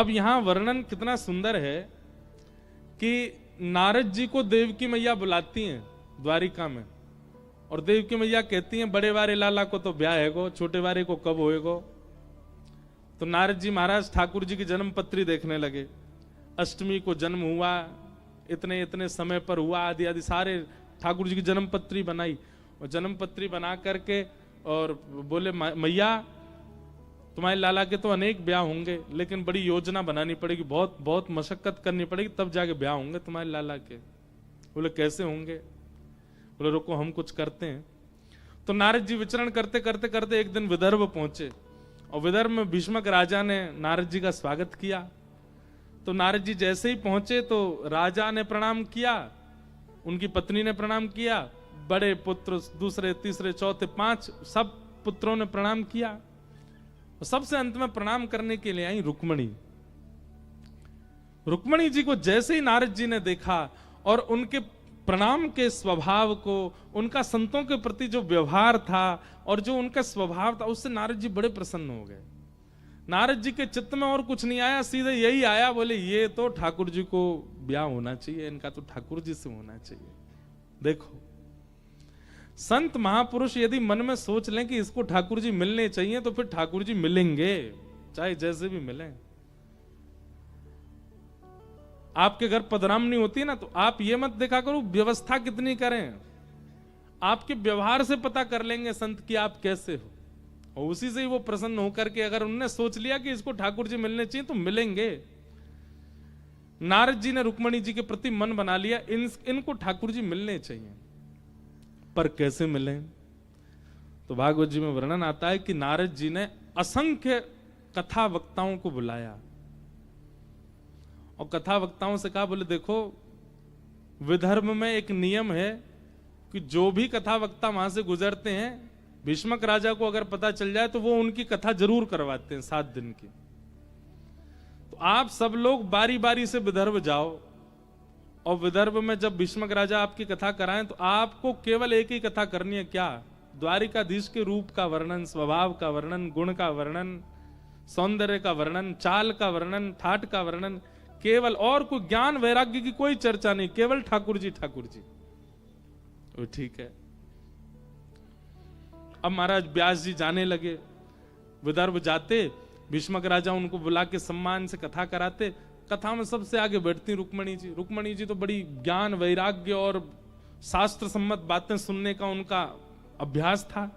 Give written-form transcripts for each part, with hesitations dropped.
अब यहां वर्णन कितना सुंदर है कि नारद जी को देवकी मैया बुलाती हैं द्वारिका में, और देवकी मैया कहती हैं बड़े वारे लाला को तो ब्याह है गो, छोटे वारे को कब होएगो। तो नारद जी महाराज ठाकुर जी की जन्म पत्री देखने लगे। अष्टमी को जन्म हुआ, इतने इतने समय पर हुआ, आदि आदि सारे ठाकुर जी की जन्म पत्री बनाई, और जन्म पत्री बना करके और बोले मैया तुम्हारे लाला के तो अनेक ब्याह होंगे, लेकिन बड़ी योजना बनानी पड़ेगी, बहुत बहुत मशक्कत करनी पड़ेगी, तब जाके ब्याह होंगे तुम्हारे लाला के। बोले कैसे होंगे? बोले रुको हम कुछ करते हैं। तो नारद जी विचरण करते करते करते एक दिन विदर्भ पहुंचे, और विदर्भ में भीष्मक राजा ने नारद जी का स्वागत किया। तो नारद जी जैसे ही पहुंचे तो राजा ने प्रणाम किया, उनकी पत्नी ने प्रणाम किया, बड़े पुत्र दूसरे तीसरे चौथे पांच सब पुत्रों ने प्रणाम किया। सबसे अंत में प्रणाम करने के लिए आई रुक्मणी। रुक्मणी जी को जैसे ही नारद जी ने देखा और उनके प्रणाम के स्वभाव को, उनका संतों के प्रति जो व्यवहार था और जो उनका स्वभाव था, उससे नारद जी बड़े प्रसन्न हो गए। नारद जी के चित्त में और कुछ नहीं आया, सीधे यही आया, बोले ये तो ठाकुर जी को ब्याह होना चाहिए, इनका तो ठाकुर जी से होना चाहिए। देखो संत महापुरुष यदि मन में सोच लें कि इसको ठाकुर जी मिलने चाहिए, तो फिर ठाकुर जी मिलेंगे, चाहे जैसे भी मिले। आपके घर पधरामनी होती है ना, तो आप ये मत देखा करो व्यवस्था कितनी करें, आपके व्यवहार से पता कर लेंगे संत कि आप कैसे हो, और उसी से ही वो प्रसन्न होकर के अगर उनने सोच लिया कि इसको ठाकुर जी मिलने चाहिए तो मिलेंगे। नारद जी ने रुक्मणी जी के प्रति मन बना लिया, इनको ठाकुर जी मिलने चाहिए, पर कैसे मिले? तो भागवत जी में वर्णन आता है कि नारद जी ने असंख्य कथा वक्ताओं को बुलाया और कथा वक्ताओं से कहा, बोले देखो विदर्भ में एक नियम है कि जो भी कथा वक्ता वहां से गुजरते हैं, भीष्मक राजा को अगर पता चल जाए तो वो उनकी कथा जरूर करवाते हैं 7 दिन की। तो आप सब लोग बारी बारी से विदर्भ जाओ, और विदर्भ में जब भीष्मक राजा आपकी कथा कराएं तो आपको केवल एक ही कथा करनी है, क्या? द्वारिकाधीश के रूप का वर्णन, स्वभाव का वर्णन, गुण का वर्णन, सौंदर्य का वर्णन, चाल का वर्णन, ठाट का वर्णन, केवल, और कोई ज्ञान वैराग्य की कोई चर्चा नहीं, केवल ठाकुर जी ठाकुर जी। वो ठीक है। अब महाराज व्यास जी जाने लगे, विदर्भ जाते, भीष्मक राजा उनको बुला के सम्मान से कथा कराते। कथा में सबसे आगे बैठती रुक्मणी जी। रुक्मणी जी तो बड़ी ज्ञान वैराग्य और शास्त्र सम्मत बातें सुनने का उनका अभ्यास था,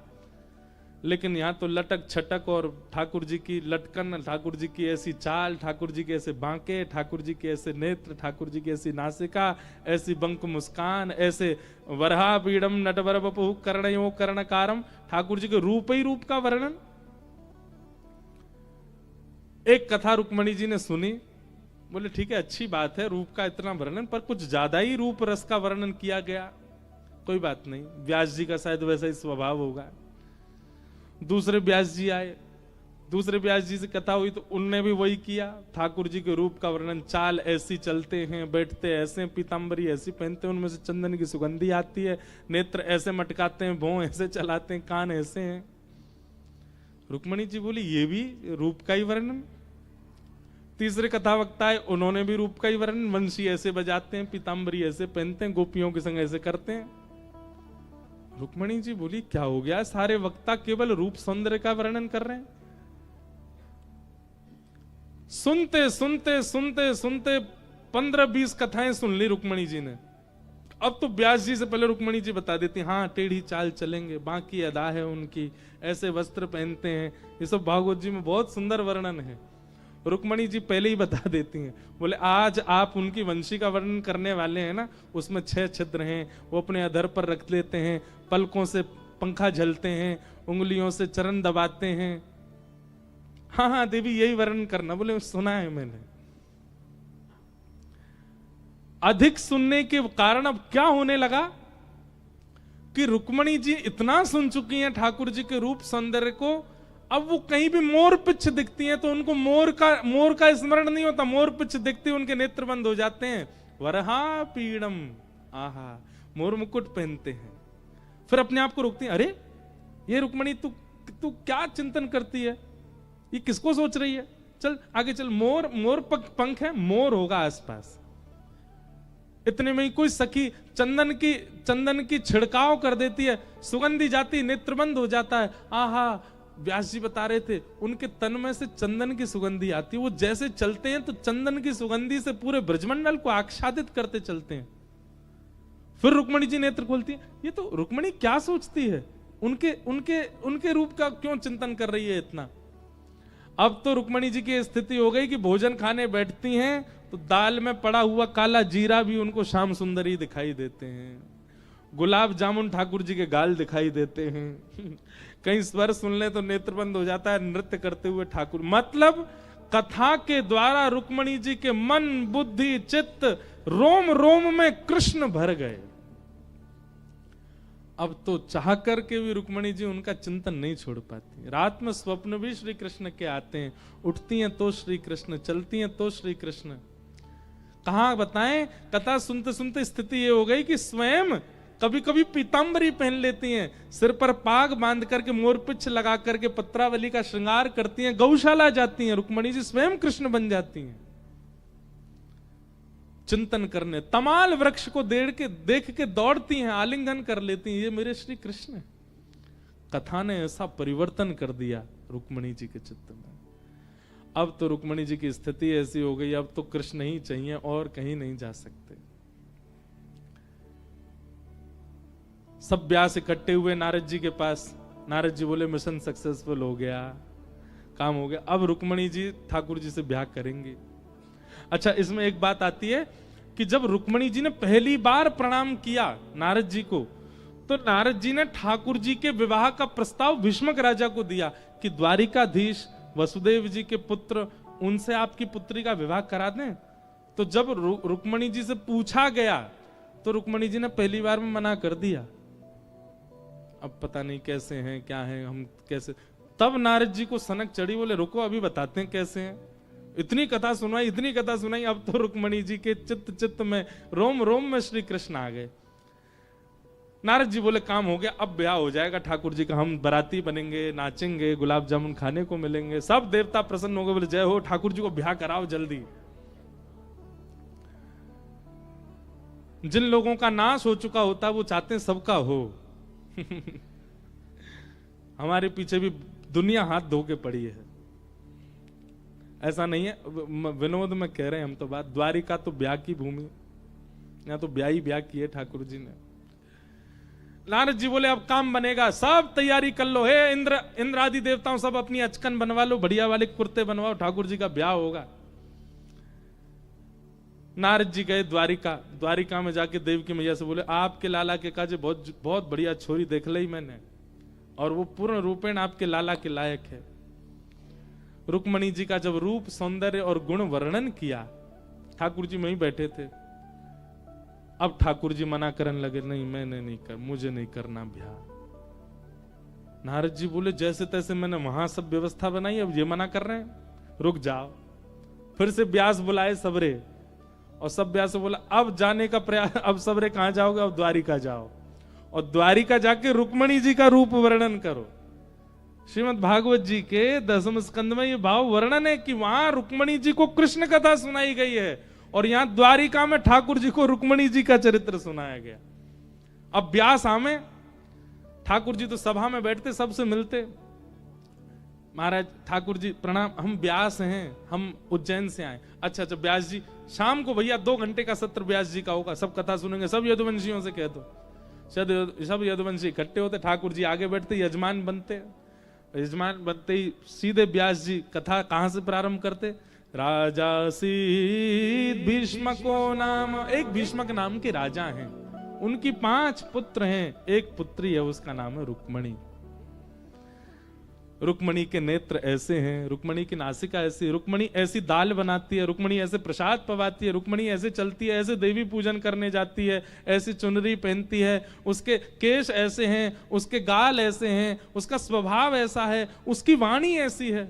लेकिन यहाँ तो लटक छटक और ठाकुर जी की लटकन, ठाकुर जी की ऐसी चाल, ठाकुर जी के ऐसे बांके, ठाकुर जी के ऐसे नेत्र, ठाकुर जी की ऐसी नासिका, ऐसी बंक मुस्कान, ऐसे वरहा पीड़म नटवर बपु कर्णयो कर्णकारम, ठाकुर जी के रूप ही रूप का वर्णन। एक कथा रुक्मणी जी ने सुनी, बोले ठीक है अच्छी बात है रूप का इतना वर्णन, पर कुछ ज्यादा ही रूप रस का वर्णन किया गया, कोई बात नहीं, व्यास जी का शायद वैसा ही स्वभाव होगा। दूसरे व्यास जी आए, दूसरे व्यास जी से कथा हुई तो उनने भी वही किया, ठाकुर जी के रूप का वर्णन, चाल ऐसी चलते हैं, बैठते ऐसे, पीतांबरी ऐसी पहनते हैं, उनमें से चंदन की सुगंधी आती है, नेत्र ऐसे मटकाते हैं, भौं ऐसे चलाते हैं, कान ऐसे हैं। रुक्मणी जी बोली ये भी रूप का ही वर्णन। तीसरे कथा वक्ता है, उन्होंने भी रूप का ही वर्णन, वंशी ऐसे बजाते हैं, पीतांबरी ऐसे पहनते हैं, गोपियों के संग ऐसे करते हैं। रुक्मणी जी बोली क्या हो गया, सारे वक्ता केवल रूप सौंदर्य का वर्णन कर रहे हैं। सुनते सुनते सुनते सुनते 15-20 कथाएं सुन ली रुक्मणी जी ने। अब तो व्यास जी से पहले रुक्मणी जी बता देती, हाँ टेढ़ी चाल चलेंगे, बाकी अदा है उनकी, ऐसे वस्त्र पहनते हैं, ये सब भागवत जी में बहुत सुंदर वर्णन है। रुक्मणी जी पहले ही बता देती हैं, बोले आज आप उनकी वंशी का वर्णन करने वाले हैं ना, उसमें 6 छिद्र हैं, वो अपने अधर पर रख लेते हैं, पलकों से पंखा झलते हैं, उंगलियों से चरण दबाते हैं। हाँ हाँ देवी यही वर्णन करना। बोले सुना है मैंने। अधिक सुनने के कारण अब क्या होने लगा कि रुक्मणी जी इतना सुन चुकी हैं ठाकुर जी के रूप सौंदर्य को, अब वो कहीं भी मोर पिच्छ दिखती हैं तो उनको मोर का स्मरण नहीं होता, मोर पिच्छ दिखती उनके नेत्र बंद हो जाते हैं। वरहा पीड़म, आहा, मोर मुकुट पहनते हैं। फिर अपने आप को रोकती हैं, अरे ये रुक्मणी तू क्या चिंतन करती है, ये किसको सोच रही है, चल आगे चल, मोर मोर पंख है, मोर होगा आसपास। इतने में ही कोई सखी चंदन की छिड़काव कर देती है, सुगंधी जाती, नेत्र बंद हो जाता है। आहा, व्यास जी बता रहे थे उनके तन में से चंदन की सुगंधी आती है, वो जैसे चलते हैं तो चंदन की सुगंधी से पूरे ब्रजमंडल को आच्छादित करते चलते हैं। फिर रुक्मणी जी नेत्र खोलती है, ये तो रुक्मणी क्या सोचती है, उनके रूप का क्यों चिंतन कर रही है इतना। अब तो रुक्मणी जी की स्थिति हो गई कि भोजन खाने बैठती हैं तो दाल में पड़ा हुआ काला जीरा भी उनको श्याम सुंदरी दिखाई देते हैं, गुलाब जामुन ठाकुर जी के गाल दिखाई देते हैं, कहीं स्वर सुन ले तो नेत्र बंद हो जाता है, नृत्य करते हुए ठाकुर। मतलब कथा के द्वारा रुक्मणी जी के मन बुद्धि चित्त रोम रोम में कृष्ण भर गए। अब तो चाह करके भी रुक्मणी जी उनका चिंतन नहीं छोड़ पाती। रात में स्वप्न भी श्री कृष्ण के आते हैं, उठती हैं तो श्री कृष्ण, चलती हैं तो श्री कृष्ण। कहां बताएं, कथा सुनते सुनते स्थिति ये हो गई कि स्वयं कभी कभी पीतांबरी पहन लेती हैं, सिर पर पाग बांध करके मोरपिच्छ लगा करके पत्रावली का श्रृंगार करती हैं, गौशाला जाती हैं, रुक्मणी जी स्वयं कृष्ण बन जाती हैं। चिंतन करने तमाल वृक्ष को देख के दौड़ती हैं, आलिंगन कर लेती हैं, ये मेरे श्री कृष्ण। कथा ने ऐसा परिवर्तन कर दिया रुक्मणी जी के चित्त में। अब तो रुक्मणी जी की स्थिति ऐसी हो गई, अब तो कृष्ण ही चाहिए और कहीं नहीं जा सकते। सब व्यास इकट्ठे हुए नारद जी के पास। नारद जी बोले मिशन सक्सेसफुल हो गया, काम हो गया, अब रुक्मणी जी ठाकुर जी से ब्याह करेंगे। अच्छा, इसमें एक बात आती है कि जब रुक्मणी जी ने पहली बार प्रणाम किया नारद जी को, तो नारद जी ने ठाकुर जी के विवाह का प्रस्ताव भीष्मक राजा को दिया कि द्वारिकाधीश वसुदेव जी के पुत्र, उनसे आपकी पुत्री का विवाह करा दें। तो जब रुक्मणी जी से पूछा गया तो रुक्मणी जी ने पहली बार में मना कर दिया। अब पता नहीं कैसे हैं, क्या हैं, हम कैसे। तब नारद जी को सनक चढ़ी, बोले रुको अभी बताते हैं कैसे हैं। इतनी कथा सुनाई, अब तो रुक्मणी जी के चित्त में रोम रोम में श्री कृष्ण आ गए। नारद जी बोले काम हो गया, अब ब्याह हो जाएगा ठाकुर जी का, हम बाराती बनेंगे, नाचेंगे, गुलाब जामुन खाने को मिलेंगे। सब देवता प्रसन्न हो गए, बोले जय हो, ठाकुर जी को ब्याह कराओ जल्दी। जिन लोगों का नाश हो चुका होता है वो चाहते हैं सबका हो। हमारे पीछे भी दुनिया हाथ धो के पड़ी है, ऐसा नहीं है, विनोद में कह रहे हैं हम तो बात। द्वारिका तो ब्याह की भूमि, यहाँ तो ब्याह ही ब्याह की है ठाकुर जी ने। नारद जी बोले अब काम बनेगा, सब तैयारी कर लो, हे इंद्र आदि देवताओं सब अपनी अचकन बनवा लो, बढ़िया वाले कुर्ते बनवाओ, ठाकुर जी का ब्याह होगा। नारद जी गए द्वारिका में जाके देवकी मैया से बोले आपके लाला के काजे बहुत बहुत बढ़िया छोरी देख ली मैंने, और वो पूर्ण रूपेण आपके लाला के लायक है। रुक्मणी जी का जब रूप सौंदर्य और गुण वर्णन किया, ठाकुर जी वहीं बैठे थे। अब ठाकुर जी मना करने लगे, नहीं मैंने नहीं कर, मुझे नहीं करना ब्याह। नारद जी बोले जैसे तैसे मैंने वहां सब व्यवस्था बनाई, अब ये मना कर रहे हैं, रुक जाओ। फिर से व्यास बुलाए सबरे, और सब व्यास से बोला अब जाने का प्रयास, अब सबरे कहां जाओगे, अब द्वारिका जाओ, और द्वारिका जाके रुक्मणी जी का रूप वर्णन करो। श्रीमद् भागवत जी के 10वें स्कंद में ये भाव वर्णन है कि वहां रुक्मणी जी को कृष्ण कथा सुनाई गई है, और यहां द्वारिका में ठाकुर जी को रुक्मणी जी का चरित्र सुनाया गया। अब व्यास आमे, ठाकुर जी तो सभा में बैठते, सबसे मिलते, महाराज ठाकुर जी प्रणाम, हम व्यास हैं, हम उज्जैन से आए। अच्छा व्यास जी, शाम को भैया 2 घंटे का सत्र व्यास जी का होगा, सब कथा सुनेंगे, सब यदुवंशियों से कह दो। सब यदुवंशी इकट्ठे होते, ठाकुर जी आगे बैठते, यजमान बनते, यजमान बनते ही सीधे व्यास जी कथा कहां से प्रारंभ करते, राजा सीत भीष्मको नाम, एक भीष्मक नाम के राजा हैं, उनकी 5 पुत्र हैं, एक पुत्री है, उसका नाम है रुक्मणी। रुक्मणी के नेत्र ऐसे हैं, रुक्मणी की नासिका ऐसी, रुक्मणी ऐसी दाल बनाती है, रुक्मणी ऐसे प्रसाद पवाती है, रुक्मणी ऐसे चलती है, ऐसे देवी पूजन करने जाती है, ऐसी चुनरी पहनती है, उसके केश ऐसे हैं, उसके गाल ऐसे हैं, उसका स्वभाव ऐसा है, उसकी वाणी ऐसी है।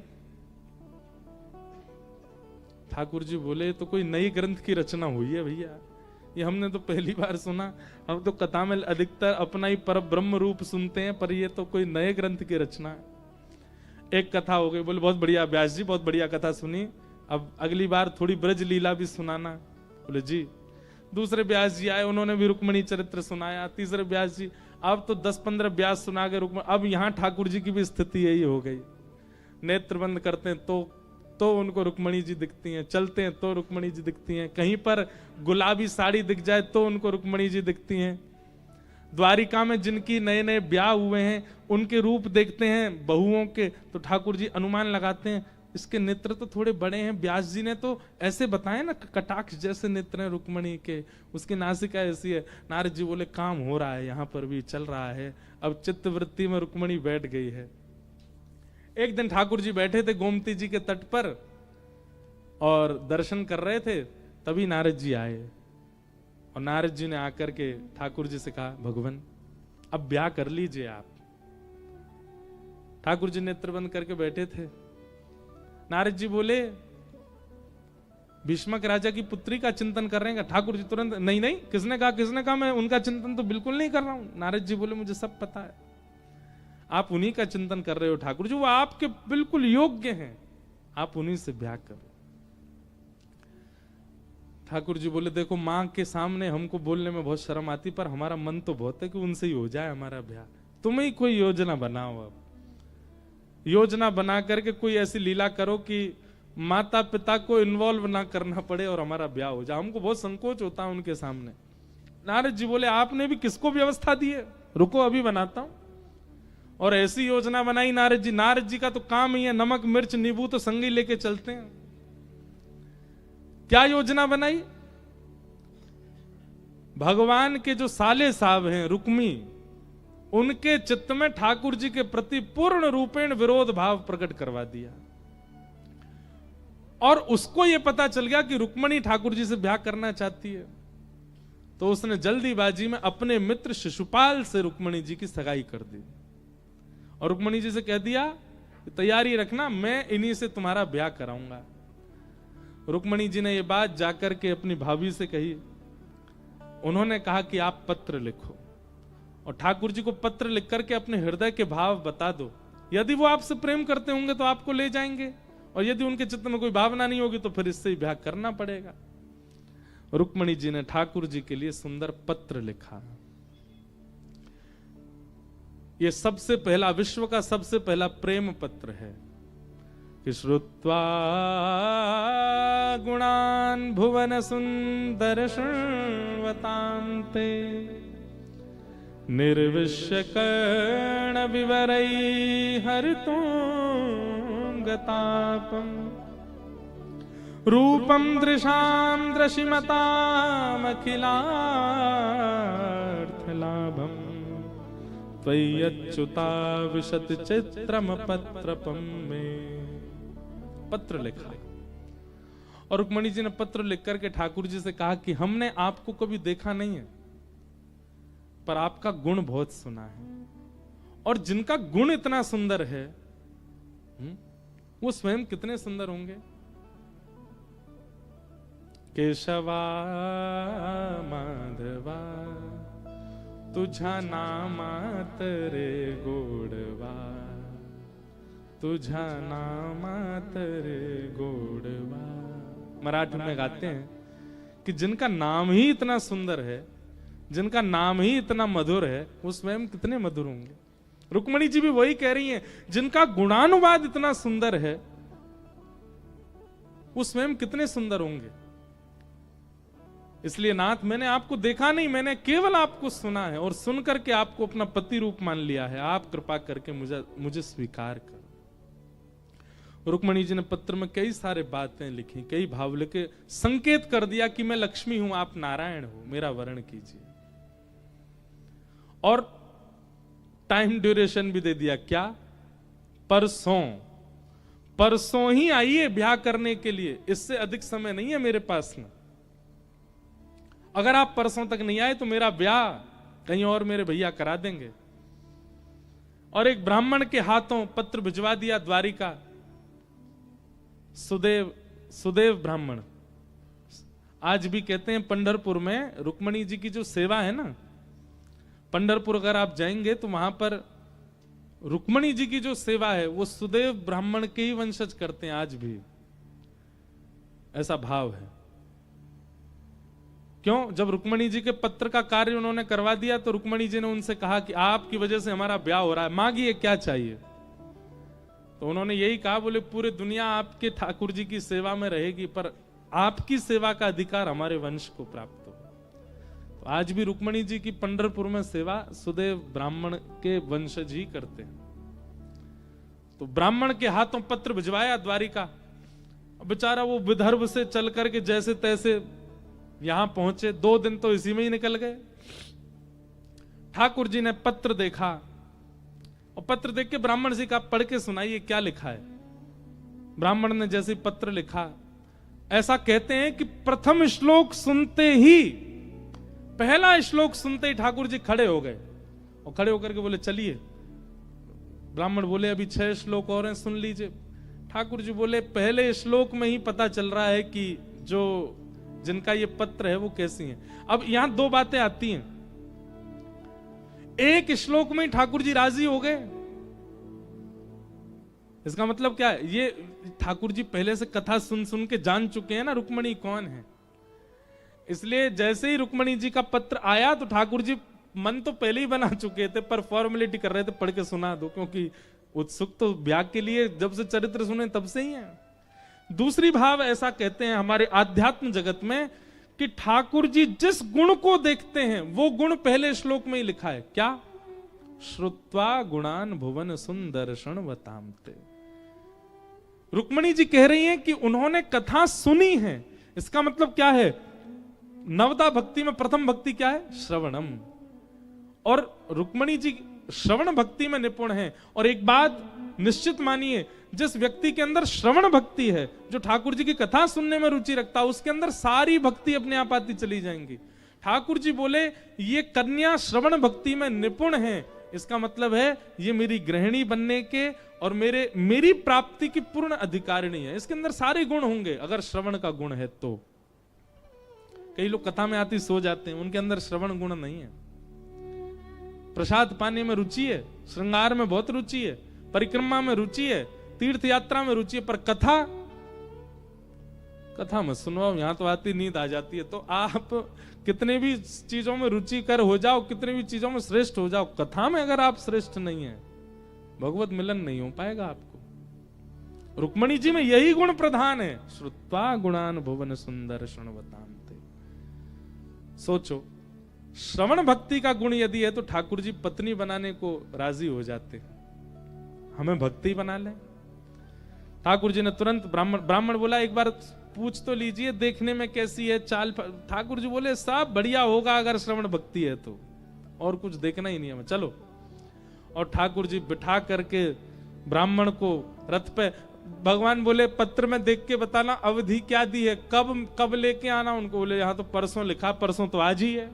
ठाकुर जी बोले तो कोई नई ग्रंथ की रचना हुई है भैया, ये हमने तो पहली बार सुना। हम तो कथा में अधिकतर अपना ही पर ब्रह्म रूप सुनते हैं, पर ये तो कोई नए ग्रंथ की रचना है। एक कथा हो गई। बोले बहुत बढ़िया व्यास जी, बहुत बढ़िया कथा सुनी, अब अगली बार थोड़ी ब्रज लीला भी सुनाना। बोले जी। दूसरे व्यास जी आए, उन्होंने भी रुक्मणी चरित्र सुनाया। तीसरे व्यास जी, अब तो 10-15 व्यास सुना के रुक्मणी, अब यहाँ ठाकुर जी की भी स्थिति यही हो गई। नेत्र बंद करते हैं तो उनको रुक्मणी जी दिखती हैं, चलते हैं तो रुक्मणी जी दिखती हैं, कहीं पर गुलाबी साड़ी दिख जाए तो उनको रुक्मणी जी दिखती हैं। द्वारिका में जिनकी नए नए ब्याह हुए हैं उनके रूप देखते हैं बहुओं के, तो ठाकुर जी अनुमान लगाते हैं इसके नेत्र तो थोड़े बड़े हैं। व्यास जी ने तो ऐसे बताए ना, कटाक्ष जैसे नेत्र हैं रुक्मणी के, उसकी नासिका ऐसी है। नारद जी बोले काम हो रहा है, यहाँ पर भी चल रहा है। अब चित्तवृत्ति में रुक्मणी बैठ गई है। एक दिन ठाकुर जी बैठे थे गोमती जी के तट पर और दर्शन कर रहे थे, तभी नारद जी आए और नारद जी ने आकर के ठाकुर जी से कहा, भगवान अब ब्याह कर लीजिए आप। ठाकुर जी नेत्र बंद करके बैठे थे। नारद जी बोले भीष्मक राजा की पुत्री का चिंतन कर रहे हैं। ठाकुर जी तुरंत, नहीं नहीं, किसने कहा, किसने कहा, मैं उनका चिंतन तो बिल्कुल नहीं कर रहा हूं। नारद जी बोले मुझे सब पता है, आप उन्हीं का चिंतन कर रहे हो ठाकुर जी, वो आपके बिल्कुल योग्य हैं, आप उन्हीं से ब्याह करो। ठाकुर जी बोले देखो मां के सामने हमको बोलने में बहुत शर्म आती, पर हमारा मन तो बहुत है कि उनसे ही हो जाए हमारा ब्याह। तुम ही कोई योजना बनाओ, अब योजना बना करके कोई ऐसी लीला करो कि माता पिता को इन्वॉल्व ना करना पड़े और हमारा ब्याह हो जाए। हमको बहुत संकोच होता है उनके सामने। नारद जी बोले आपने भी किसको व्यवस्था दी है, रुको अभी बनाता हूं। और ऐसी योजना बनाई नारद जी। नारद जी का तो काम ही है, नमक मिर्च नींबू तो संग ही लेके चलते हैं। क्या योजना बनाई? भगवान के जो साले साहब हैं रुक्मी, उनके चित्त में ठाकुर जी के प्रति पूर्ण रूपेण विरोध भाव प्रकट करवा दिया। और उसको यह पता चल गया कि रुक्मणी ठाकुर जी से ब्याह करना चाहती है, तो उसने जल्दीबाजी में अपने मित्र शिशुपाल से रुक्मणी जी की सगाई कर दी और रुक्मणी जी से कह दिया तैयारी रखना, मैं इन्हीं से तुम्हारा ब्याह कराऊंगा। रुक्मणी जी ने यह बात जाकर के अपनी भाभी से कही। उन्होंने कहा कि आप पत्र लिखो और ठाकुर जी को पत्र लिख करके अपने हृदय के भाव बता दो। यदि वो आपसे प्रेम करते होंगे तो आपको ले जाएंगे, और यदि उनके चित्त में कोई भावना नहीं होगी तो फिर इससे ही ब्याह करना पड़ेगा। रुक्मणी जी ने ठाकुर जी के लिए सुंदर पत्र लिखा। ये सबसे पहला, विश्व का सबसे पहला प्रेम पत्र है कि श्रुत्वा गुणान भुवन सुंदर शृण्वतान्ते निर्विश्य कर्ण विवरै हरितोऽङ्गतापम् रूपं दृशां दृशिमतामखिलार्थलाभम् त्वय्यच्युता विशति चित्रम पत्रपम में। पत्र लिखा और रुक्मणी जी ने पत्र लिख करके ठाकुर जी से कहा कि हमने आपको कभी देखा नहीं है, पर आपका गुण बहुत सुना है, और जिनका गुण इतना सुंदर है वो स्वयं कितने सुंदर होंगे। केशवा माधवा तुझा नामात रे गोडवा, तुझा नामात रे गोडवा। मराठी में गाते हैं कि जिनका नाम ही इतना सुंदर है, जिनका नाम ही इतना मधुर है, वो स्वयं कितने मधुर होंगे। रुक्मणी जी भी वही कह रही हैं, जिनका गुणानुवाद इतना सुंदर है वो स्वयं कितने सुंदर होंगे। इसलिए नाथ मैंने आपको देखा नहीं, मैंने केवल आपको सुना है और सुन करके आपको अपना पति रूप मान लिया है। आप कृपा करके मुझे स्वीकार कर। रुक्मणी जी ने पत्र में कई सारे बातें लिखी, कई भाव लिखे, संकेत कर दिया कि मैं लक्ष्मी हूं, आप नारायण हो, मेरा वर्ण कीजिए। और टाइम ड्यूरेशन भी दे दिया। क्या? परसों ही आइए ब्याह करने के लिए, इससे अधिक समय नहीं है मेरे पास में। अगर आप परसों तक नहीं आए तो मेरा ब्याह कहीं और मेरे भैया करा देंगे। और एक ब्राह्मण के हाथों पत्र भिजवा दिया द्वारिका। सुदेव ब्राह्मण, आज भी कहते हैं पंढरपुर में रुक्मणी जी की जो सेवा है ना, पंढरपुर अगर आप जाएंगे तो वहां पर रुक्मणी जी की जो सेवा है वो सुदेव ब्राह्मण के ही वंशज करते हैं आज भी, ऐसा भाव है। क्यों? जब रुक्मणी जी के पत्र का कार्य उन्होंने करवा दिया तो रुक्मणी जी ने उनसे कहा कि आपकी वजह से हमारा ब्याह हो रहा है, मांगिए क्या चाहिए। तो उन्होंने यही कहा, बोले पूरी दुनिया आपके ठाकुर जी की सेवा में रहेगी, पर आपकी सेवा का अधिकार हमारे वंश को प्राप्त हो। तो आज भी रुक्मणी जी की पंढरपुर में सेवा सुदेव ब्राह्मण के वंशज ही करते हैं। तो ब्राह्मण के हाथों पत्र भिजवाया द्वारिका, बेचारा वो विदर्भ से चल करके जैसे तैसे यहां पहुंचे, 2 दिन तो इसी में ही निकल गए। ठाकुर जी ने पत्र देखा और पत्र देख के ब्राह्मण जी का पढ़ के सुनाइए क्या लिखा है। ब्राह्मण ने जैसे पत्र लिखा, ऐसा कहते हैं कि प्रथम श्लोक सुनते ही, पहला श्लोक सुनते ही ठाकुर जी खड़े हो गए और खड़े होकर के बोले चलिए। ब्राह्मण बोले अभी 6 श्लोक और हैं, सुन लीजिए। ठाकुर जी बोले पहले श्लोक में ही पता चल रहा है कि जो जिनका ये पत्र है वो कैसी हैं। अब यहां 2 बातें आती हैं। एक श्लोक में ही ठाकुर जी राजी हो गए, इसका मतलब क्या है? ये ठाकुर जी पहले से कथा सुन सुन के जान चुके हैं ना रुक्मणी कौन है। इसलिए जैसे ही रुक्मणी जी का पत्र आया तो ठाकुर जी मन तो पहले ही बना चुके थे, पर फॉर्मेलिटी कर रहे थे, पढ़ के सुना दो, क्योंकि उत्सुक तो ब्याह के लिए जब से चरित्र सुने तब से ही है। दूसरी भाव ऐसा कहते हैं हमारे आध्यात्म जगत में कि ठाकुर जी जिस गुण को देखते हैं वो गुण पहले श्लोक में ही लिखा है। क्या? श्रुत्वा गुणान भुवन सुंदर्षण वतामते। रुक्मणी जी कह रही हैं कि उन्होंने कथा सुनी है। इसका मतलब क्या है? नवदा भक्ति में प्रथम भक्ति क्या है? श्रवणम। और रुक्मणी जी श्रवण भक्ति में निपुण हैं। और एक बात निश्चित मानिए, जिस व्यक्ति के अंदर श्रवण भक्ति है, जो ठाकुर जी की कथा सुनने में रुचि रखता है, उसके अंदर सारी भक्ति अपने आप आती चली जाएंगी। ठाकुर जी बोले ये कन्या श्रवण भक्ति में निपुण है, इसका मतलब है ये मेरी गृहिणी बनने के और मेरी प्राप्ति की पूर्ण अधिकारिणी है। इसके अंदर सारे गुण होंगे अगर श्रवण का गुण है तो। कई लोग कथा में आती सो जाते हैं, उनके अंदर श्रवण गुण नहीं है। प्रसाद पाने में रुचि है, श्रृंगार में बहुत रुचि है, परिक्रमा में रुचि है, तीर्थ यात्रा में रुचि है, पर कथा में सुनवाओ, यहां तो आती नींद आ जाती है। तो आप कितने भी चीजों में रुचिकर हो जाओ, कितने भी चीजों में श्रेष्ठ हो जाओ, कथा में अगर आप श्रेष्ठ नहीं है, भगवत मिलन नहीं हो पाएगा आपको। रुक्मणी जी में यही गुण प्रधान है। श्रुत्वा गुणान भुवन सुंदर शृण्वतान्ते। सोचो, श्रवण भक्ति का गुण यदि है तो ठाकुर जी पत्नी बनाने को राजी हो जाते, हमें भक्ति बना ले। ठाकुर जी ने तुरंत ब्राह्मण बोला एक बार पूछ तो लीजिए देखने में कैसी है चाल। ठाकुर जी बोले सब बढ़िया होगा अगर श्रवण भक्ति है तो, और कुछ देखना ही नहीं हमें, चलो। और ठाकुर जी बिठा करके ब्राह्मण को रथ पे, भगवान बोले पत्र में देख के बताना अवधि क्या दी है, कब लेके आना उनको। बोले यहाँ तो परसों लिखा, परसों तो आज ही है।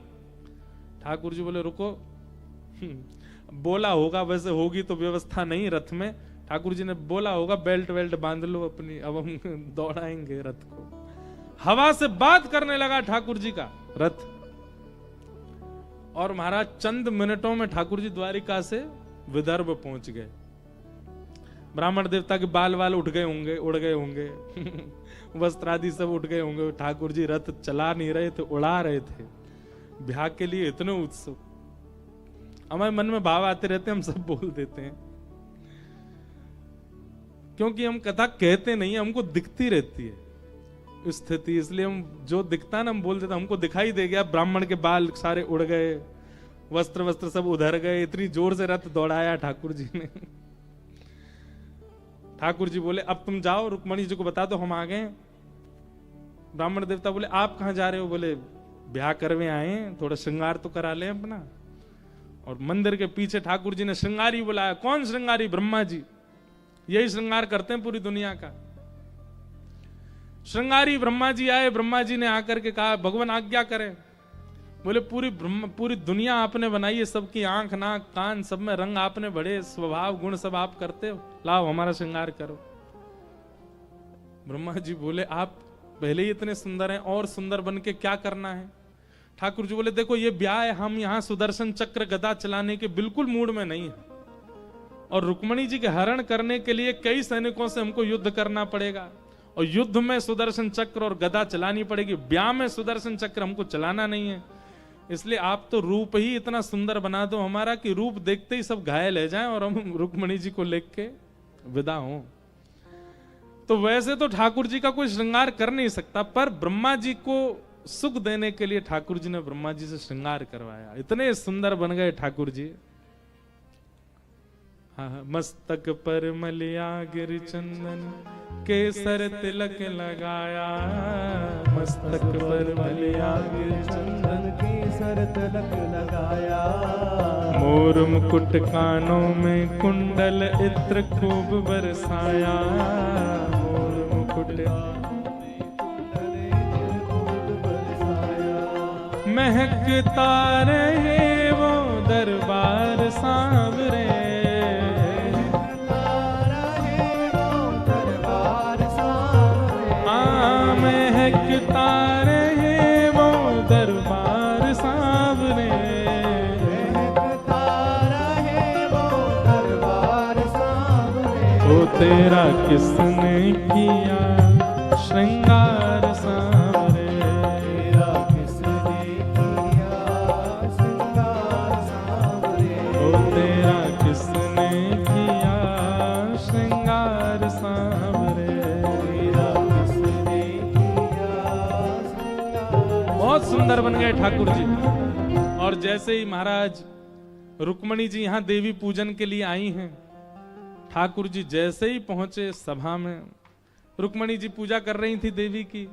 ठाकुर जी बोले रुको, बोला होगा, वैसे होगी तो व्यवस्था नहीं रथ में। ठाकुर जी ने बोला होगा बेल्ट वेल्ट बांध लो अपनी, अब हम दौड़ाएंगे रथ को। हवा से बात करने लगा ठाकुर जी का रथ, और महाराज चंद मिनटों में ठाकुर जी द्वारिका से विदर्भ पहुंच गए। ब्राह्मण देवता के बाल उठ गए होंगे, उड़ गए होंगे वस्त्र आदि सब उठ गए होंगे। ठाकुर जी रथ चला नहीं रहे थे, उड़ा रहे थे। ब्याह के लिए इतने उत्सुक, हमारे मन में भाव आते रहते, हम सब बोल देते हैं, क्योंकि हम कथा कहते नहीं, हमको दिखती रहती है स्थिति, इसलिए हम जो दिखता है ना हम बोल देते। हमको दिखाई दे गया ब्राह्मण के बाल सारे उड़ गए, वस्त्र सब उधर गए, इतनी जोर से रथ दौड़ाया ठाकुर जी ने। ठाकुर जी बोले अब तुम जाओ, रुक्मणी जी को बता दो हम आ गए। ब्राह्मण देवता बोले आप कहां जा रहे हो? बोले ब्याह करवे आए, थोड़ा श्रृंगार तो करा ले अपना। और मंदिर के पीछे ठाकुर जी ने श्रृंगारी बुलाया। कौन श्रृंगारी? ब्रह्मा जी, यही श्रृंगार करते हैं पूरी दुनिया का। श्रृंगारी ब्रह्मा जी आए। ब्रह्मा जी ने आकर के कहा भगवान आज्ञा करें। बोले पूरी दुनिया आपने बनाई है, सबकी आंख नाक कान सब में रंग आपने बड़े, स्वभाव गुण सब आप करते हो, लाओ हमारा श्रृंगार करो। ब्रह्मा जी बोले आप पहले ही इतने सुंदर हैं, और सुंदर बन के क्या करना है? ठाकुर जी बोले देखो ये ब्याह है, हम यहाँ सुदर्शन चक्र गदा चलाने के बिल्कुल मूड में नहीं है। और रुक्मणी जी के हरण करने के लिए कई सैनिकों से हमको युद्ध करना पड़ेगा, और युद्ध में सुदर्शन चक्र और गदा चलानी पड़ेगी, ब्याह में सुदर्शन चक्र हमको चलाना नहीं है। इसलिए आप तो रूप ही इतना सुंदर बना दो हमारा कि रूप देखते ही सब घायल हो जाएं और हम रुक्मणी जी को लेके विदा हों। तो वैसे तो ठाकुर जी का कोई श्रृंगार कर नहीं सकता, पर ब्रह्मा जी को सुख देने के लिए ठाकुर जी ने ब्रह्मा जी से श्रृंगार करवाया। इतने सुंदर बन गए ठाकुर जी। हाँ, मस्तक पर मलिया गिर चंदन केसर तिलक लगाया, मस्तक पर मलिया गिर चंदन केसर तिलक लगाया, मोर मुकुट कानों में कुंडल इत्र खूब बरसाया, मोर मुकुट महकता रहे वो दरबार सांवरे, महकता रहे वो दरबार सांवरे, महकता रहे वो दरबार सांवरे, ओ तेरा किसने किया श्रृंगार सांवरे, तेरा किसने किया श्रृंगार सांवरे, ओ तेरा किसने किया श्रृंगार सांवरे। बहुत सुंदर बन गए ठाकुर जी। और जैसे ही महाराज रुक्मणी जी यहाँ देवी पूजन के लिए आई हैं, ठाकुर जी जैसे ही पहुंचे सभा में, रुक्मणी जी पूजा कर रही थी देवी की।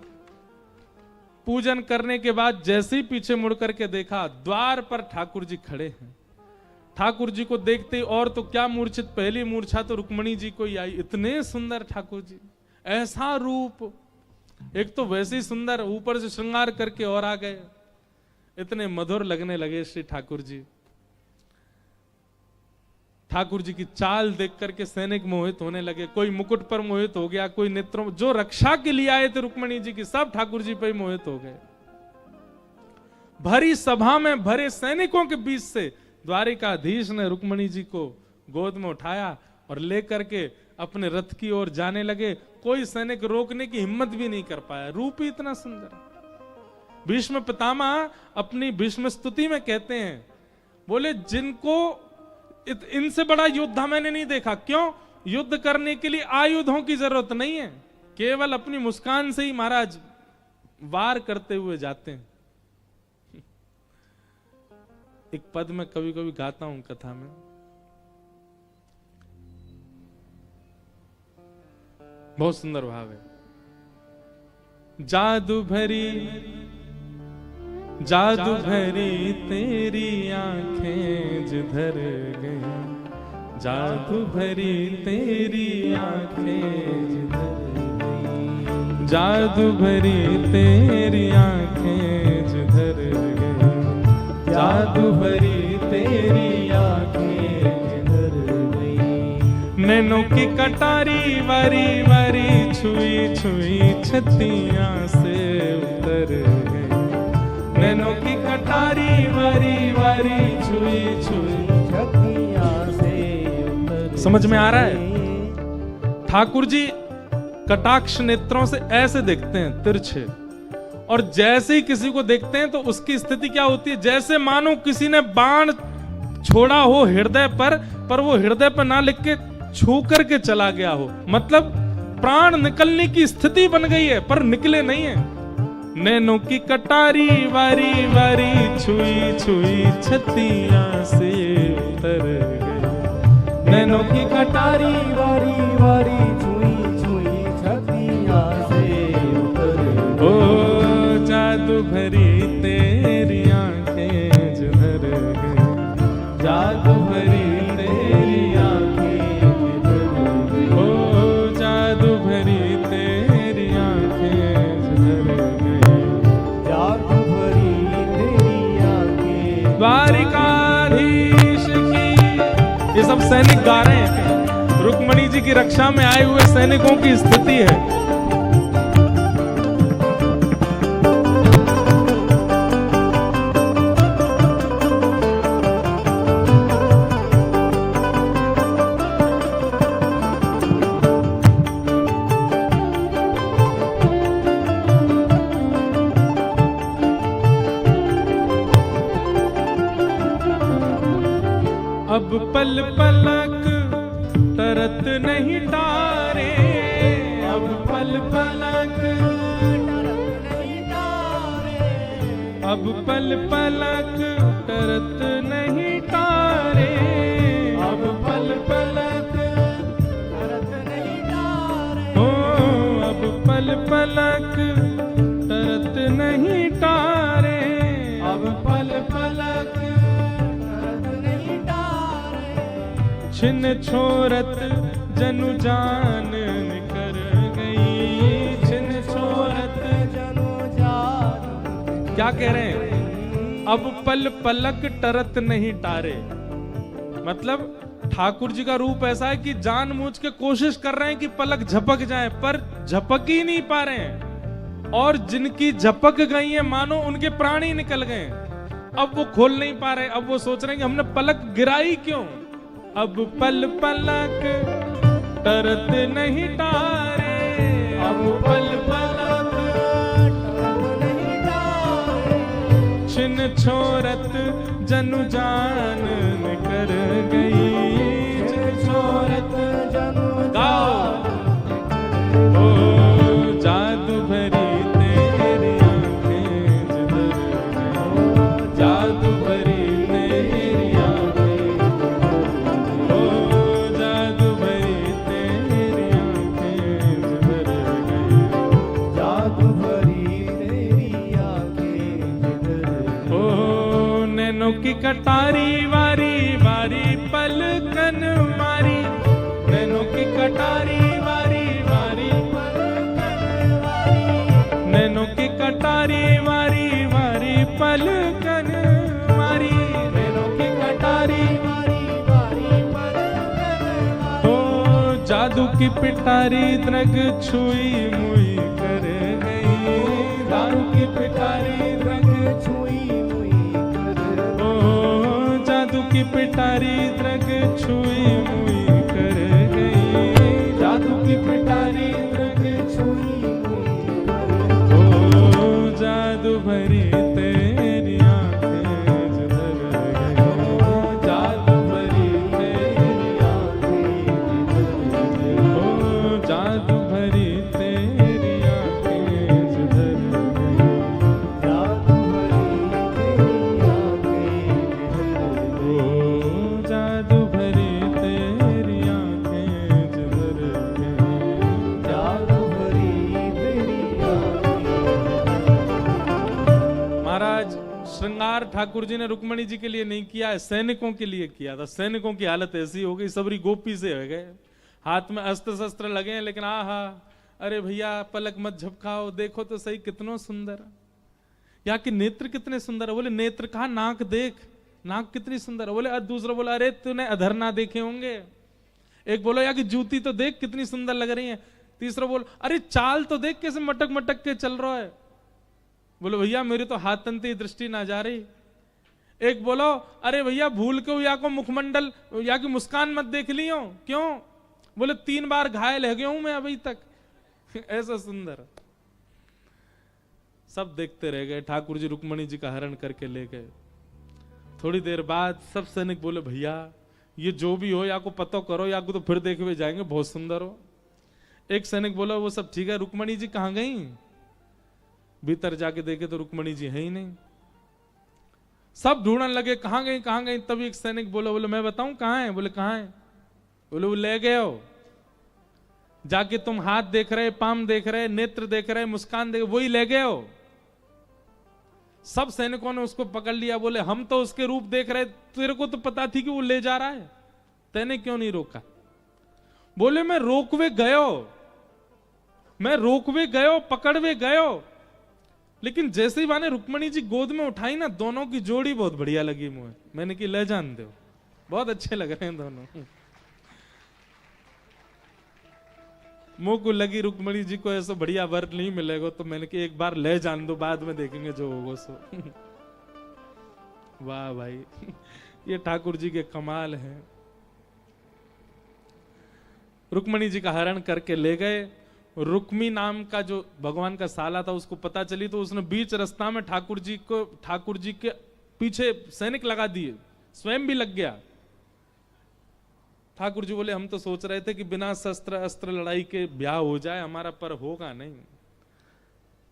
पूजन करने के बाद जैसे ही पीछे मुड़ करके देखा, द्वार पर ठाकुर जी खड़े हैं। ठाकुर जी को देखते और तो क्या मूर्छित, पहली मूर्छा तो रुक्मणी जी को ही आई। इतने सुंदर ठाकुर जी, ऐसा रूप, एक तो वैसे ही सुंदर, ऊपर से श्रृंगार करके और आ गए। इतने मधुर लगने लगे श्री ठाकुर जी। ठाकुर जी की चाल देख करके सैनिक मोहित होने लगे, कोई मुकुट पर मोहित हो गया, कोई नेत्रों, जो रक्षा के लिए आए थे रुक्मणी जी की, सब ठाकुर जी पर मोहित हो गए। भरी सभा में भरे सैनिकों के बीच से द्वारिकाधीश ने रुक्मणी जी को गोद में उठाया और लेकर के अपने रथ की ओर जाने लगे। कोई सैनिक रोकने की हिम्मत भी नहीं कर पाया, रूप ही इतना सुंदर। भीष्म पितामह अपनी भीष्म स्तुति में कहते हैं, बोले जिनको इनसे बड़ा योद्धा मैंने नहीं देखा। क्यों? युद्ध करने के लिए आयुधों की जरूरत नहीं है, केवल अपनी मुस्कान से ही महाराज वार करते हुए जाते हैं। एक पद में कभी कभी गाता हूं कथा में, बहुत सुंदर भाव है। जादू भरी तेरी आंखें जिधर गई, जादू भरी तेरी आंखें जिधर गई, जादू भरी तेरी आंखें जिधर गई, जादू भरी तेरी आंखें जिधर गई। नैनों की कटारी वारी वारी छुई छुई छतियां से उतर गई, नैनों की कटारी वारी वारी छुई छुई छतियां से उतर। समझ में आ रहा है? ठाकुर जी कटाक्ष नेत्रों से ऐसे देखते हैं तिरछे, और जैसे ही किसी को देखते हैं तो उसकी स्थिति क्या होती है, जैसे मानो किसी ने बाण छोड़ा हो हृदय पर वो हृदय पर ना लिख के छू करके चला गया हो। मतलब प्राण निकलने की स्थिति बन गई है पर निकले नहीं है। नैनों की कटारी वारी वारी छुई छुई छतियां से उतर गई, नैनों की कटारी वारी वारी छुई छुई छतियां से उतर गई। ओ जादू भरी तेरी आंखें जिधर गई, जादू भरी तेरी आंखें जिधर गई, ओ जादू भरी तेरी आंखें जिधर गई, जादू भरी तेरी आंखें। द्वारिकाधीश की, ये सब सैनिक गा रहे हैं, रुक्मणी जी की रक्षा में आए हुए सैनिकों की स्थिति है। पल पलक तरत नहीं तारे, अब पल पलक अब पल पलक तरत नहीं तारे, अब पल पलक तरत नहीं तारे, ओ अब पल पलक तरत नहीं तारे, अब पल पलक तरत नहीं तारे, छिन छोरत जनु जान निकर गई, छिन छोरत जनो जान। क्या कह रहे हैं? अब पल पलक टरत नहीं तारे, मतलब ठाकुर जी का रूप ऐसा है कि जानबूझ के कोशिश कर रहे हैं कि पलक झपक जाए, पर झपक ही नहीं पा रहे हैं। और जिनकी झपक गई है मानो उनके प्राण ही निकल गए, अब वो खोल नहीं पा रहे। अब वो सोच रहे हैं कि हमने पलक गिराई क्यों। अब पल पलक तरत नहीं तारे, अब पल पलक तरत नहीं तारे, छिन छोरत जनु जान निकर गई, छिन छोरत जनो गाओ। ओ जादू भरी तेरी आंखें जिधर गई, जादू भरी तेरी आंखें, ओ जादू भरी तेरी आंखें जिधर गई, जादू भरी तेरी आंखें जिधर। ओ नैनों की कटारी वारी वारी पलकन मारी, नैनों की कटारी वारी वारी पलकन वारी, नैनों की कटारी वारी वारी पलकन मारी, नैनों की कटारी वारी वारी पलकन वारी, ओ जादू की पिटारी द्रग छुई मुई कर गई, जादू की पिटारी रंग छुई मुई कर, ओ जादू की पिटारी द्रग छुई मुई कर गई, जादू की पिटारी रंग छुई मुई कर, ओ जादू भरी तेरी आंखें जिधर गई, जादू भरी तेरी आंखें जिधर। ओ जादू भरी तेरी आंखें जिधर गई, जादू भरी तेरी आंखें जिधर। ओ जादू भरी तेरी आंखें जिधर गई। जादू भरी तेरी आंखें। महाराज श्रृंगार ठाकुर जी ने रुक्मणी जी के लिए नहीं किया है, सैनिकों के लिए किया था। सैनिकों की हालत ऐसी हो गई, सबरी गोपी से हो गए, हाथ में अस्त्र शस्त्र लगे हैं, लेकिन आहा अरे भैया पलक मत झपकाओ, देखो तो सही कितनो सुंदर, यहाँ के नेत्र कितने सुंदर है। बोले नेत्र कहा, नाक देख, नाक कितनी सुंदर है। बोले दूसरा बोला अरे तूने अधर ना देखे होंगे। एक बोलो यहाँ की जूती तो देख कितनी सुंदर लग रही है। तीसरा बोल अरे चाल तो देख कैसे मटक मटक के चल रहा है। बोलो भैया मेरी तो हाथ तंती दृष्टि ना जा रही। एक बोलो अरे भैया भूल के या को मुखमंडल या की मुस्कान मत देख लियो, क्यों? बोले 3 बार घायल हो गया हूं मैं अभी तक। ऐसा सुंदर सब देखते रह गए। ठाकुर जी रुक्मणी जी का हरण करके ले गए। थोड़ी देर बाद सब सैनिक बोले भैया ये जो भी हो या को पता करो या को तो फिर देखे हुए जाएंगे, बहुत सुंदर हो। एक सैनिक बोला वो सब ठीक है, रुक्मणी जी कहां गई? भीतर जाके देखे तो रुक्मणी जी है ही नहीं। सब ढूंढने लगे कहां गई कहां गई। तभी एक सैनिक बोला, बोले मैं बताऊं कहां है? बोले कहां है? बोले वो ले गए हो, जाके तुम हाथ देख रहे, पाम देख रहे, नेत्र देख रहे, मुस्कान देख, वही ले गए हो। सब सैनिकों ने उसको पकड़ लिया। बोले हम तो उसके रूप देख रहे, तेरे को तो पता थी कि वो ले जा रहा है, तैने क्यों नहीं रोका? बोले मैं रोकवे गयो, मैं रोकवे गयो, पकड़वे गयो, लेकिन जैसे ही मैंने रुक्मणी जी गोद में उठाई ना, दोनों की जोड़ी बहुत बढ़िया लगी मुझे। मैंने कि ले जान दो, बहुत अच्छे लग रहे हैं दोनों। मुंह को लगी रुक्मणी जी को ऐसा बढ़िया वर नहीं मिलेगा, तो मैंने कि एक बार ले जान दो, बाद में देखेंगे जो होगा सो। वाह भाई, ये ठाकुर जी के कमाल है। रुक्मणी जी का हरण करके ले गए। रुक्मी नाम का जो भगवान का साला था उसको पता चली, तो उसने बीच रास्ता में ठाकुर जी के पीछे सैनिक लगा दिए, स्वयं भी लग गया। ठाकुर जी बोले हम तो सोच रहे थे कि बिना शस्त्र अस्त्र लड़ाई के ब्याह हो जाए हमारा, पर होगा नहीं।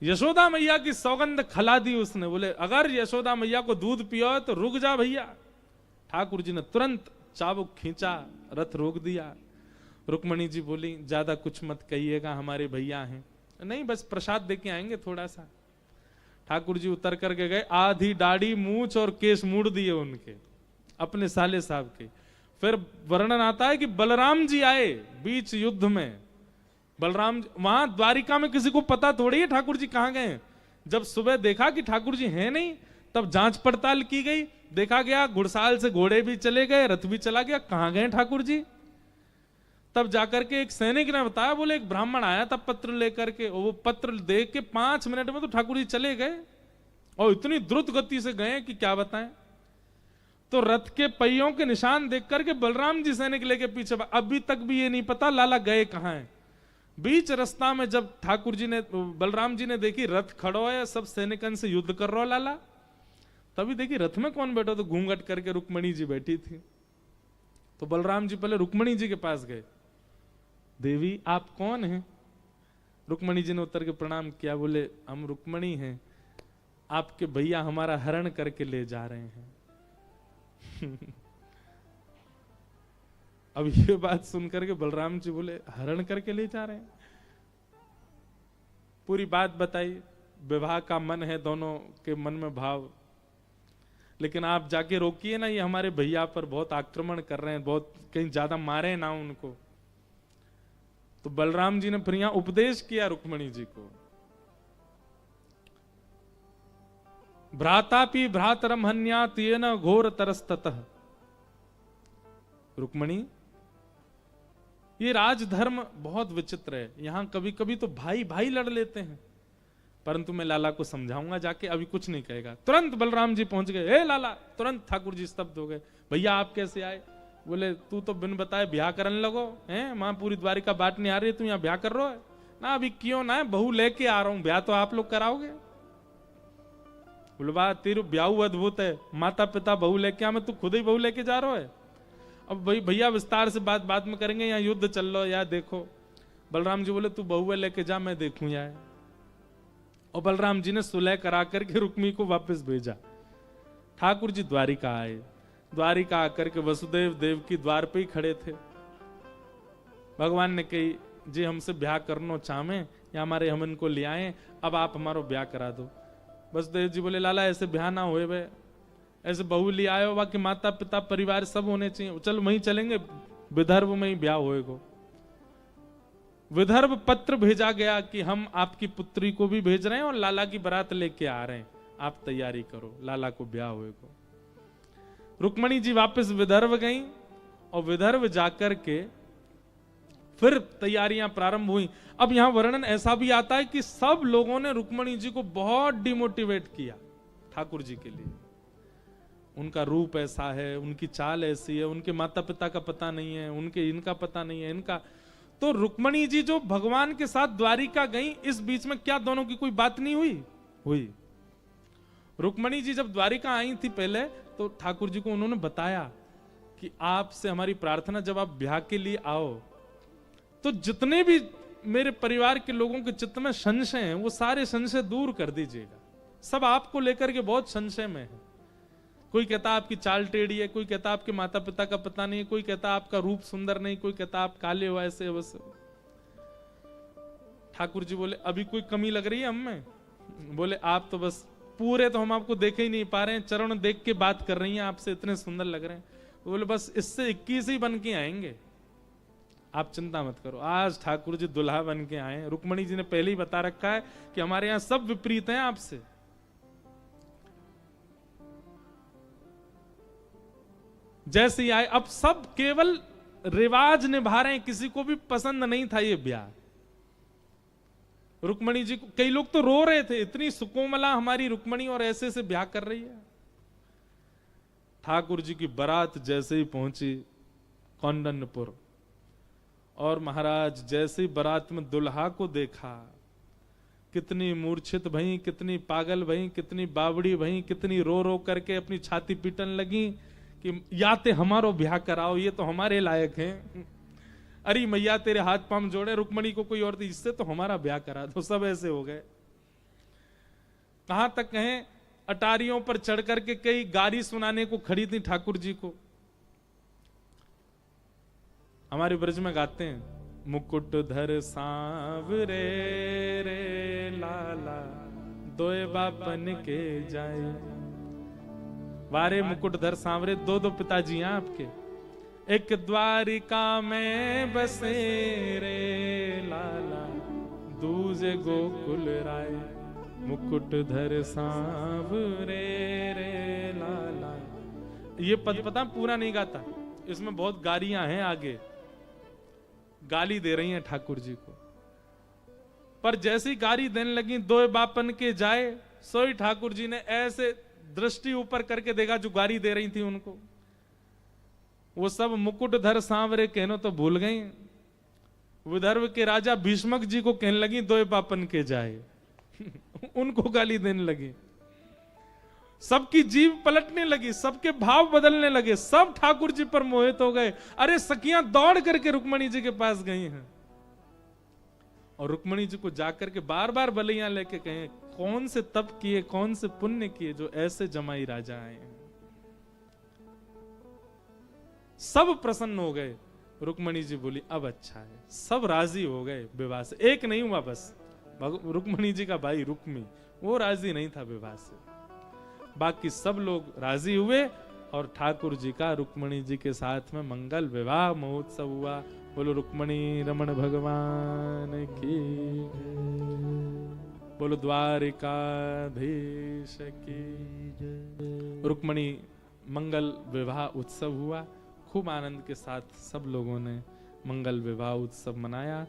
यशोदा मैया की सौगंध खला दी उसने। बोले अगर यशोदा मैया को दूध पियो तो रुक जा भैया। ठाकुर जी ने तुरंत चाबुक खींचा, रथ रोक दिया। रुक्मणी जी बोली ज्यादा कुछ मत कहिएगा, हमारे भैया हैं। नहीं बस प्रसाद देके आएंगे थोड़ा सा। ठाकुर जी उतर करके गए, आधी दाढ़ी मूछ और केस मूड़ दिए उनके, अपने साले साहब के। फिर वर्णन आता है कि बलराम जी आए बीच युद्ध में। बलराम वहां द्वारिका में किसी को पता थोड़ी है ठाकुर जी कहां गए। जब सुबह देखा कि ठाकुर जी हैं नहीं, तब जांच पड़ताल की गई, देखा गया घुड़साल से घोड़े भी चले गए, रथ भी चला गया, कहां गए ठाकुर जी। तब जाकर के एक सैनिक ने बताया, बोले एक ब्राह्मण आया था पत्र लेकर के, वो पत्र देख के 5 मिनट में तो ठाकुर जी चले गए, और इतनी द्रुत गति से गए कि क्या बताएं। तो रथ के पहियों के निशान देख करके बलराम जी सैनिक लेके पीछे, अभी तक भी ये नहीं पता लाला गए कहां हैं। बीच रास्ता में जब ठाकुर जी ने, बलराम जी ने देखी रथ खड़ो है, सब सैनिकन से युद्ध कर रहा लाला, तभी देखी रथ में कौन बैठा, तो घूंघट करके रुक्मणी जी बैठी थी। तो बलराम जी पहले रुक्मणी जी के पास गए, देवी आप कौन हैं। रुक्मणी जी ने उतर के प्रणाम किया, बोले हम रुक्मणी हैं, आपके भैया हमारा हरण करके ले जा रहे हैं। अब ये बात सुनकर के बलराम जी बोले हरण करके ले जा रहे हैं। पूरी बात बताई, विवाह का मन है दोनों के मन में भाव, लेकिन आप जाके रोकिए ना, ये हमारे भैया पर बहुत आक्रमण कर रहे हैं, बहुत कहीं ज्यादा मारे ना उनको। तो बलराम जी ने फिर यहां उपदेश किया रुक्मणी जी को, भ्रातापि भ्रातरम हन्या तेन घोर तरस्ततः। रुक्मणी ये राजधर्म बहुत विचित्र है, यहां कभी कभी तो भाई भाई लड़ लेते हैं, परंतु मैं लाला को समझाऊंगा जाके, अभी कुछ नहीं कहेगा। तुरंत बलराम जी पहुंच गए, हे लाला, तुरंत ठाकुर जी स्तब्ध हो गए। भैया आप कैसे आए। बोले तू तो बिन बताए ब्याह करने लगो हैं, वहां पूरी द्वारिका बाट नहीं आ रही, तू यहाँ ब्याह कर रहा है ना। अभी क्यों ना, बहू लेके आ रहा हूं, ब्याह तो आप लोग कराओगे। बोले बात तेरे ब्याह अद्भुत है, माता पिता बहू लेके आ, मैं तू खुद ही बहू लेके जा रहा है। अब भाई भैया विस्तार से बात बाद में करेंगे, यहाँ युद्ध चल रहा है यार देखो। बलराम जी बोले तू बहुआ लेके जा, मैं देखूं यार। और बलराम जी ने सुलह करा करके रुक्मी को वापस भेजा। ठाकुर जी द्वारिका आए, द्वारिका आकर के वसुदेव देव की द्वार पे ही खड़े थे। भगवान ने कही जी हमसे ब्याह करनो चाहे या हमारे हम इनको ले आए, अब आप हमारो ब्याह करा दो। वसुदेव जी बोले लाला ऐसे ब्याह ना हुए वे, ऐसे बहू ले आए हो, बाकी माता पिता परिवार सब होने चाहिए, चलो वहीं चलेंगे, विदर्भ में ही ब्याह होएगा। विदर्भ पत्र भेजा गया कि हम आपकी पुत्री को भी भेज रहे हैं और लाला की बारात लेके आ रहे हैं, आप तैयारी करो, लाला को ब्याह होएगा। रुक्मणी जी वापस विदर्भ गई और विदर्भ जाकर के फिर तैयारियां प्रारंभ हुई। अब यहां वर्णन ऐसा भी आता है कि सब लोगों ने रुक्मणी जी को बहुत डिमोटिवेट किया ठाकुर जी के लिए। उनका रूप ऐसा है, उनकी चाल ऐसी है, उनके माता पिता का पता नहीं है, उनके इनका पता नहीं है, इनका। तो रुक्मणी जी जो भगवान के साथ द्वारिका गई, इस बीच में क्या दोनों की कोई बात नहीं हुई। रुक्मणी जी जब द्वारिका आई थी पहले, तो ठाकुर जी को उन्होंने बताया कि आपसे हमारी प्रार्थना, जब आप ब्याह के लिए आओ तो जितने भी मेरे परिवार के लोगों के चित्त में संशय हैं, वो सारे संशय दूर कर दीजिएगा। सब आपको लेकर के बहुत संशय में है। कोई कहता आपकी चाल टेढ़ी है, कोई कहता आपके माता पिता का पता नहीं है, कोई कहता आपका रूप सुंदर नहीं, कोई कहता आप काले हो ऐसे वैसे। ठाकुर जी बोले अभी कोई कमी लग रही है हम में। बोले आप तो बस पूरे, तो हम आपको देख ही नहीं पा रहे हैं, चरण देख के बात कर रही हैं आपसे, इतने सुंदर लग रहे हैं। बोले बस इससे 21 ही बन के आएंगे, आप चिंता मत करो। आज ठाकुर जी दुल्हा बन के आए। रुक्मणी जी ने पहले ही बता रखा है कि हमारे यहां सब विपरीत हैं आपसे। जैसे ही आए, अब सब केवल रिवाज निभा रहे हैं, किसी को भी पसंद नहीं था ये ब्याह। रुक्मणी जी को कई लोग तो रो रहे थे, इतनी सुकोमला हमारी रुक्मणी और ऐसे से ब्याह कर रही है। ठाकुर जी की बारात जैसे ही पहुंची कौंडन्यपुर, और महाराज जैसे ही बारात में दुल्हा को देखा, कितनी मूर्छित भई, कितनी पागल भई, कितनी बावड़ी भई, कितनी रो रो करके अपनी छाती पीटन लगी कि या ते हमारो ब्याह कराओ, ये तो हमारे लायक हैं। अरे मैया तेरे हाथ पांव जोड़े, रुक्मणी को कोई और थी, इससे तो हमारा ब्याह करा दो। सब ऐसे हो गए। कहां तक कहें, अटारियों पर चढ़ करके कई गारी सुनाने को खड़ी थी ठाकुर जी को। हमारे ब्रज में गाते हैं, मुकुट धर सांवरे रे लाला, दोए बापन के जाए। वारे मुकुट धर सांवरे, दो दो पिताजी हैं आपके। एक द्वारिका में बसे रे लाला, दूजे गोकुल राय। मुकुट धर सांवरे रे लाला। ये पद पता पूरा नहीं गाता, इसमें बहुत गालियां हैं आगे, गाली दे रही हैं ठाकुर जी को। पर जैसी गाली देने लगी, दो बापन के जाए, सोई ठाकुर जी ने ऐसे दृष्टि ऊपर करके देखा जो गाली दे रही थी उनको। वो सब मुकुट धर सांवरे कहनो तो भूल गई। विदर्भ के राजा भीष्मक जी को कहने लगी, दो बापन के जाए। उनको गाली देने लगी। सबकी जीव पलटने लगी, सबके भाव बदलने लगे, सब ठाकुर जी पर मोहित हो गए। अरे सखियां दौड़ करके रुक्मणी जी के पास गई हैं और रुक्मणी जी को जाकर के बार बार बलियां लेके कहे, कौन से तप किए, कौन से पुण्य किए जो ऐसे जमाई राजा आए हैं। सब प्रसन्न हो गए। रुक्मणी जी बोली, अब अच्छा है। सब राजी हो गए विवाह से। एक नहीं हुआ बस, रुक्मणी जी का भाई रुक्मी, वो राजी नहीं था विवाह से। बाकी सब लोग राजी हुए और ठाकुर जी का रुक्मणी जी के साथ में मंगल विवाह महोत्सव हुआ। बोलो रुक्मणी रमण भगवान की, बोलो द्वारिकाधीश की। रुक्मणी मंगल विवाह उत्सव हुआ। खूब आनंद के साथ सब लोगों ने मंगल विवाह उत्सव मनाया।